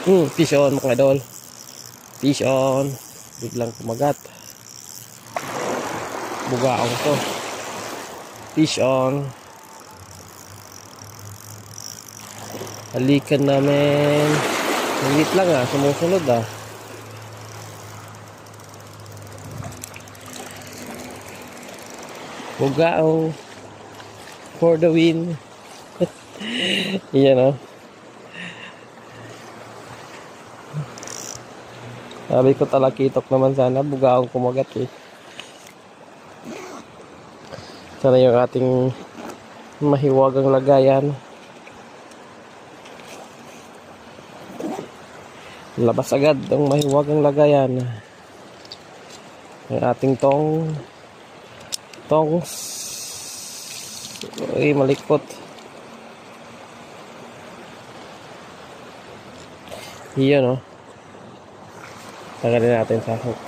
Fish on mga idol. Fish on. Biglang kumagat. Bugaong to. Fish on. Halikan namin. Maliit lang sumusunod Bugaong for the win. Iyan Sabi ko talakitok naman sana, bugaong kumagat Sana yung ating mahiwagang lagayan. Labas agad ang mahiwagang lagayan. Ang ating tongs. Uy, malikot. Iyan Tanggalin natin sa hook.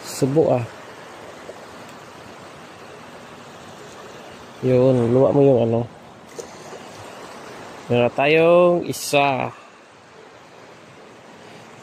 Subo Yun, luwa mo yung Meron tayong isa.